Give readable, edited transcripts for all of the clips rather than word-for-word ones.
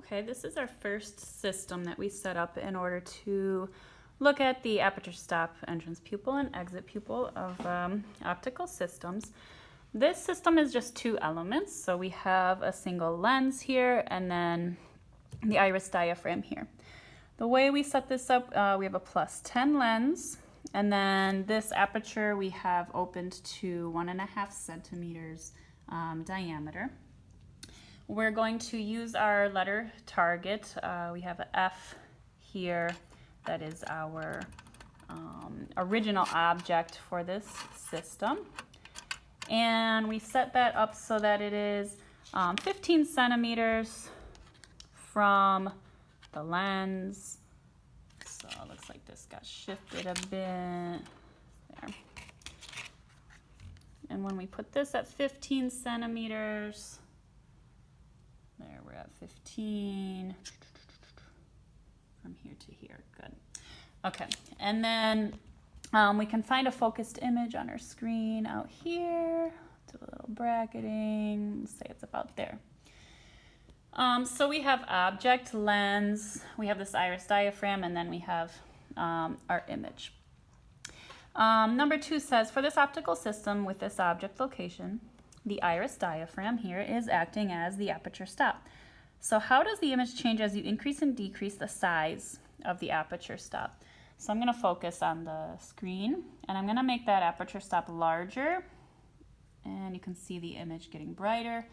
Okay, this is our first system that we set up in order to look at the aperture stop, entrance pupil, and exit pupil of optical systems. This system is just two elements, so we have a single lens here and then the iris diaphragm here. The way we set this up, we have a +10 lens, and then this aperture we have opened to 1.5 centimeters diameter. We're going to use our letter target. We have an F here. That is our original object for this system. And we set that up so that it is 15 centimeters from the lens. So it looks like this got shifted a bit. There. And when we put this at 15 centimeters, there, we're at 15 from here to here. Good. Okay, and then we can find a focused image on our screen out here. Do a little bracketing. Let's say it's about there. So we have object, lens, we have this iris diaphragm, and then we have our image. Number 2 says, for this optical system with this object location, the iris diaphragm here is acting as the aperture stop. So how does the image change as you increase and decrease the size of the aperture stop? So I'm going to focus on the screen, and I'm going to make that aperture stop larger, and you can see the image getting brighter.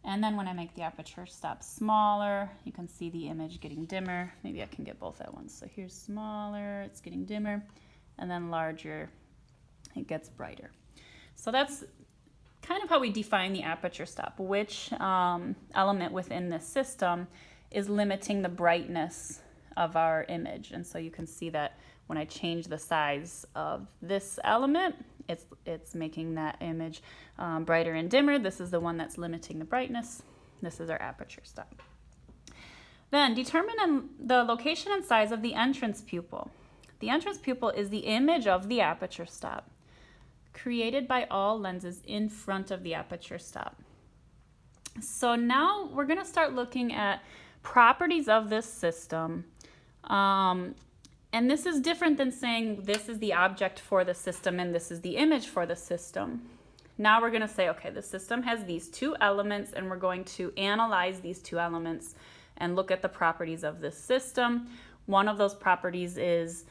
And then when I make the aperture stop smaller, you can see the image getting dimmer. Maybe I can get both at once. So here's smaller, it's getting dimmer, and then larger, it gets brighter. So that's kind of how we define the aperture stop, which element within this system is limiting the brightness of our image. And so you can see that when I change the size of this element, it's making that image brighter and dimmer. This is the one that's limiting the brightness. This is our aperture stop. Then determine the location and size of the entrance pupil. The entrance pupil is the image of the aperture stop, created by all lenses in front of the aperture stop. So now we're going to start looking at properties of this system. And this is different than saying this is the object for the system and this is the image for the system. Now we're going to say, okay, the system has these two elements, and we're going to analyze these two elements and look at the properties of this system. One of those properties is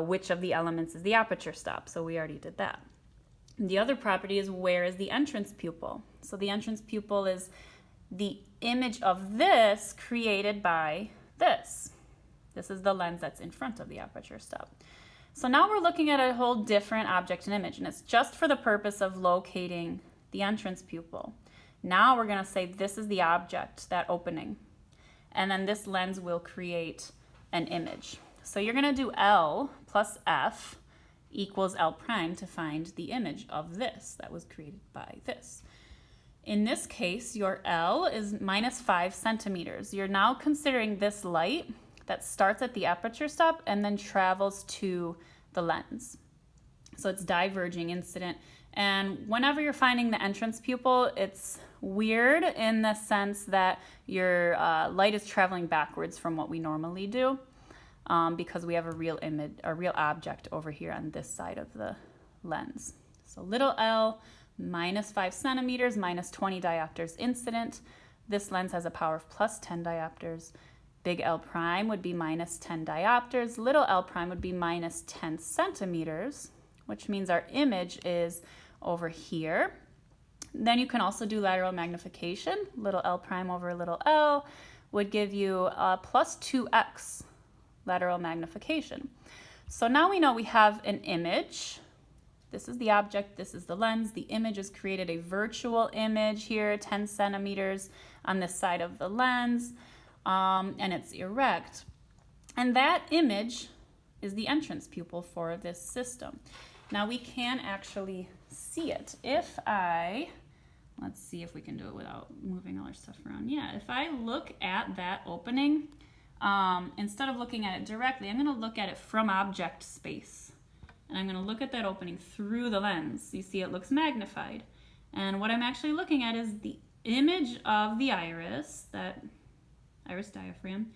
which of the elements is the aperture stop. So we already did that. The other property is where is the entrance pupil. So the entrance pupil is the image of this created by this. This is the lens that's in front of the aperture stop. So now we're looking at a whole different object and image, and it's just for the purpose of locating the entrance pupil. Now we're going to say this is the object, that opening, and then this lens will create an image. So you're going to do L plus F equals L prime to find the image of this that was created by this. In this case, your L is -5 centimeters. You're now considering this light that starts at the aperture stop and then travels to the lens. So it's diverging incident. And whenever you're finding the entrance pupil, it's weird in the sense that your light is traveling backwards from what we normally do, because we have a real image, a real object over here on this side of the lens. So little L, -5 centimeters, -20 diopters incident. This lens has a power of +10 diopters. Big L prime would be -10 diopters. Little L prime would be -10 centimeters, which means our image is over here. Then you can also do lateral magnification. Little L prime over little L would give you a +2x lateral magnification. So now we know we have an image. This is the object, this is the lens. The image has created a virtual image here, 10 centimeters on this side of the lens. And it's erect. And that image is the entrance pupil for this system. Now we can actually see it. If let's see if we can do it without moving all our stuff around. Yeah, if I look at that opening, instead of looking at it directly, I'm going to look at it from object space. And I'm going to look at that opening through the lens. You see it looks magnified. And what I'm actually looking at is the image of the iris that iris diaphragm,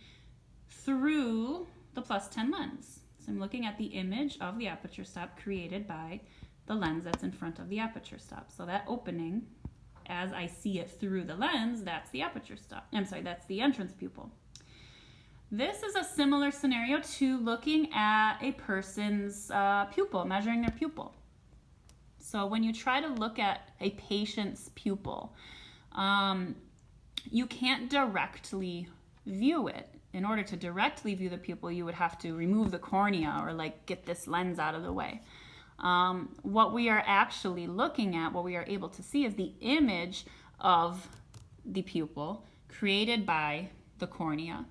through the +10 lens. So I'm looking at the image of the aperture stop created by the lens that's in front of the aperture stop. So that opening, as I see it through the lens, that's the aperture stop. I'm sorry, that's the entrance pupil. This is a similar scenario to looking at a person's pupil, measuring their pupil. So when you try to look at a patient's pupil, you can't directly view it. In order to directly view the pupil, you would have to remove the cornea or like get this lens out of the way. What we are actually looking at, what we are able to see, is the image of the pupil created by the cornea.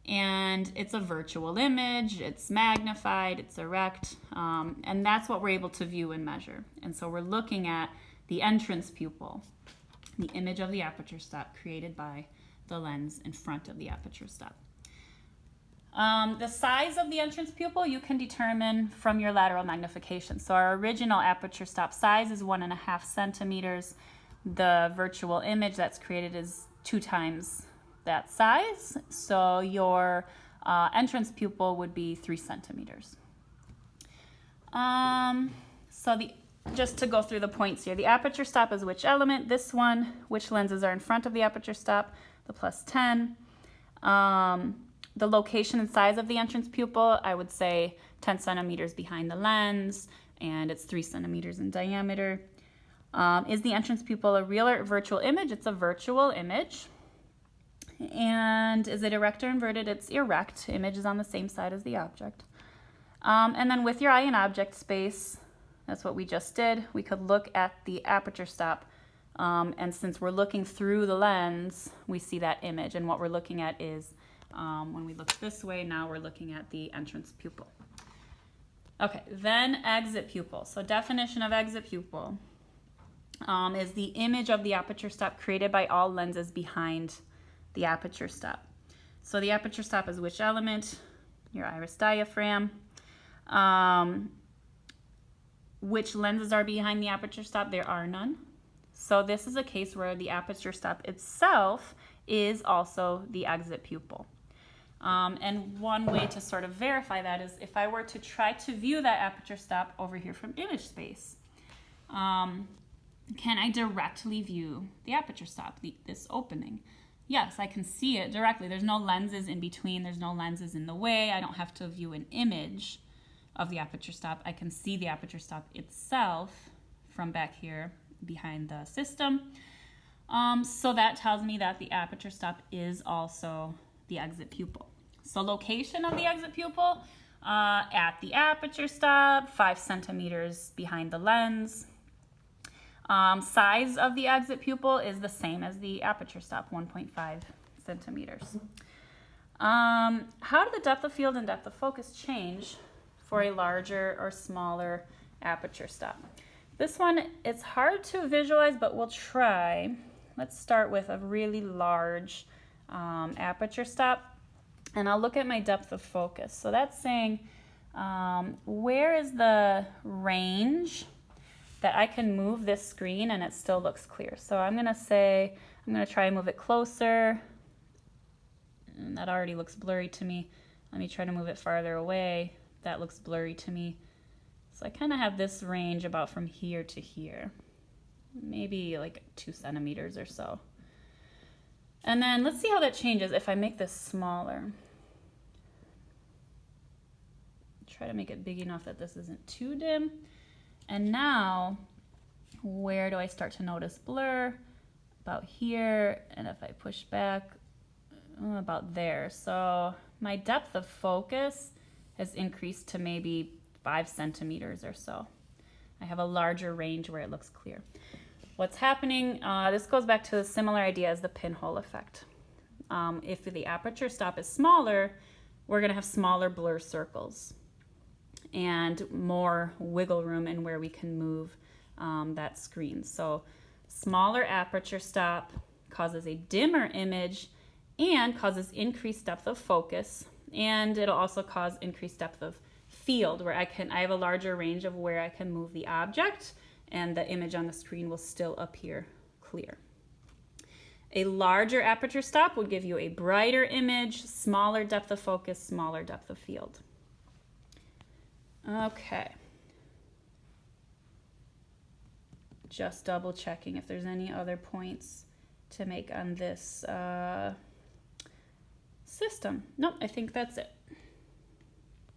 And it's a virtual image, it's magnified, it's erect, and that's what we're able to view and measure. And so we're looking at the entrance pupil, the image of the aperture stop created by the lens in front of the aperture stop. The size of the entrance pupil you can determine from your lateral magnification. So our original aperture stop size is 1.5 centimeters. The virtual image that's created is 2 times that size. So your entrance pupil would be 3 centimeters. Just to go through the points here, the aperture stop is which element? This one. Which lenses are in front of the aperture stop? The +10. The location and size of the entrance pupil, I would say 10 centimeters behind the lens, and it's 3 centimeters in diameter. Is the entrance pupil a real or virtual image? It's a virtual image. And is it erect or inverted? It's erect. Image is on the same side as the object. And then with your eye in object space, that's what we just did. We could look at the aperture stop, and since we're looking through the lens, we see that image. And what we're looking at is, when we look this way, now we're looking at the entrance pupil. Okay, then exit pupil. So definition of exit pupil is the image of the aperture stop created by all lenses behind the aperture stop. So the aperture stop is which element? Your iris diaphragm. Which lenses are behind the aperture stop? There are none. So this is a case where the aperture stop itself is also the exit pupil. And one way to sort of verify that is if I were to try to view that aperture stop over here from image space, can I directly view the aperture stop, this opening? Yes, I can see it directly. There's no lenses in between. There's no lenses in the way. I don't have to view an image of the aperture stop. I can see the aperture stop itself from back here behind the system. So that tells me that the aperture stop is also the exit pupil. So location of the exit pupil, at the aperture stop, 5 centimeters behind the lens. Size of the exit pupil is the same as the aperture stop, 1.5 centimeters. How do the depth of field and depth of focus change for a larger or smaller aperture stop? This one, it's hard to visualize, but we'll try. Let's start with a really large aperture stop, and I'll look at my depth of focus. So that's saying where is the range that I can move this screen and it still looks clear. So I'm gonna try and move it closer, and that already looks blurry to me. Let me try to move it farther away. That looks blurry to me. So I kind of have this range about from here to here, maybe like 2 centimeters or so. And then let's see how that changes if I make this smaller. Try to make it big enough that this isn't too dim. And now, where do I start to notice blur? About here, and if I push back, about there. So my depth of focus has increased to maybe 5 centimeters or so. I have a larger range where it looks clear. What's happening, this goes back to a similar idea as the pinhole effect. If the aperture stop is smaller, we're gonna have smaller blur circles and more wiggle room in where we can move that screen. So smaller aperture stop causes a dimmer image and causes increased depth of focus, and it'll also cause increased depth of field where I have a larger range of where I can move the object and the image on the screen will still appear clear. A larger aperture stop would give you a brighter image, smaller depth of focus, smaller depth of field. Okay. Just double checking if there's any other points to make on this system. Nope, I think that's it.